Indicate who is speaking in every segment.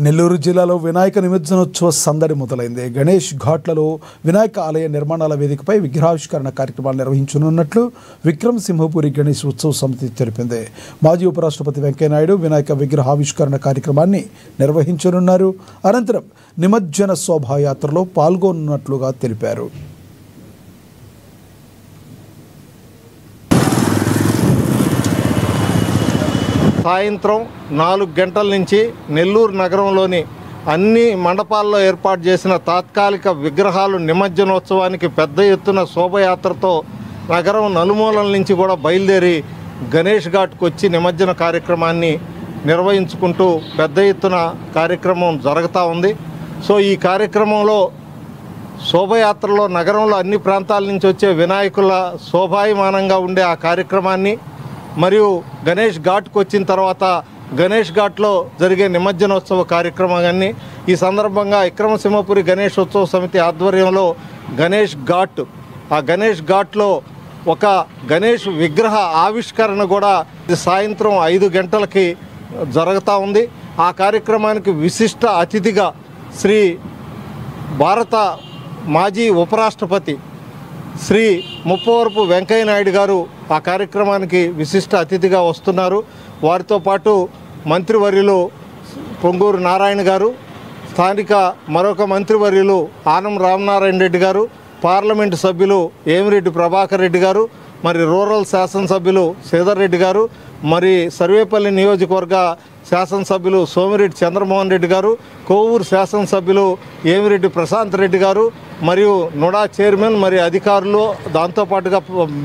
Speaker 1: నెల్లూరు జిల్లాలో వినాయక నిమజ్జనోత్సవ సందడి మొదలైంది. గణేష్ ఘాట్లలో వినాయక ఆలయ నిర్మాణాల వేదికపై విగ్రహావిష్కరణ కార్యక్రమాలు నిర్వహించనున్నట్లు విక్రమ్ సింహపురి గణేష్ ఉత్సవ సమితి తెలిపింది. మాజీ ఉపరాష్ట్రపతి వెంకయ్యనాయుడు వినాయక విగ్రహావిష్కరణ కార్యక్రమాన్ని నిర్వహించనున్నారు. అనంతరం నిమజ్జన శోభాయాత్రలో పాల్గొనున్నట్లుగా తెలిపారు.
Speaker 2: సాయంత్రం 4 గంటల నుంచి నెల్లూరు నగరంలోని అన్ని మండపాల్లో ఏర్పాటు చేసిన తాత్కాలిక విగ్రహాలు నిమజ్జనోత్సవానికి పెద్ద ఎత్తున శోభయాత్రతో నగరం నలుమూలల నుంచి కూడా బయలుదేరి గణేష్ ఘాట్కు వచ్చి నిమజ్జన కార్యక్రమాన్ని నిర్వహించుకుంటూ పెద్ద ఎత్తున కార్యక్రమం జరుగుతూ ఉంది. సో ఈ కార్యక్రమంలో శోభయాత్రలో నగరంలో అన్ని ప్రాంతాల నుంచి వచ్చే వినాయకుల శోభాయమానంగా ఉండే ఆ కార్యక్రమాన్ని మరియు గణేష్ ఘాట్కు వచ్చిన తర్వాత గణేష్ ఘాట్లో జరిగే నిమజ్జనోత్సవ కార్యక్రమాన్ని ఈ సందర్భంగా విక్రమసింహపురి గణేష్ ఉత్సవ సమితి ఆధ్వర్యంలో గణేష్ ఘాట్ ఆ గణేష్ ఘాట్లో ఒక గణేష్ విగ్రహ ఆవిష్కరణ కూడా సాయంత్రం 5 గంటలకి జరుగుతూ ఉంది. ఆ కార్యక్రమానికి విశిష్ట అతిథిగా శ్రీ భారత మాజీ ఉపరాష్ట్రపతి శ్రీ ముప్పవరపు వెంకయ్యనాయుడు గారు ఆ కార్యక్రమానికి విశిష్ట అతిథిగా వస్తున్నారు. వారితో పాటు మంత్రివర్యులు పొంగూరు నారాయణ గారు, స్థానిక మరొక మంత్రివర్యులు ఆనం రామనారాయణ రెడ్డి గారు, పార్లమెంటు సభ్యులు ఏమిరెడ్డి ప్రభాకర్ రెడ్డి గారు, మరి రూరల్ శాసనసభ్యులు శ్రీధర్ రెడ్డి గారు, మరి సర్వేపల్లి నియోజకవర్గ శాసనసభ్యులు సోమిరెడ్డి చంద్రమోహన్ రెడ్డి గారు, కోవూరు శాసనసభ్యులు ఏమిరెడ్డి ప్రశాంత్ రెడ్డి గారు, మరియు నుడా చైర్మన్ మరి అధికారులు, దాంతోపాటుగా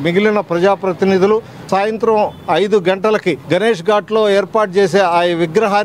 Speaker 2: మిగిలిన ప్రజాప్రతినిధులు సాయంత్రం 5 గంటలకి గణేష్ ఘాట్లో ఏర్పాటు చేసే ఆ విగ్రహాన్ని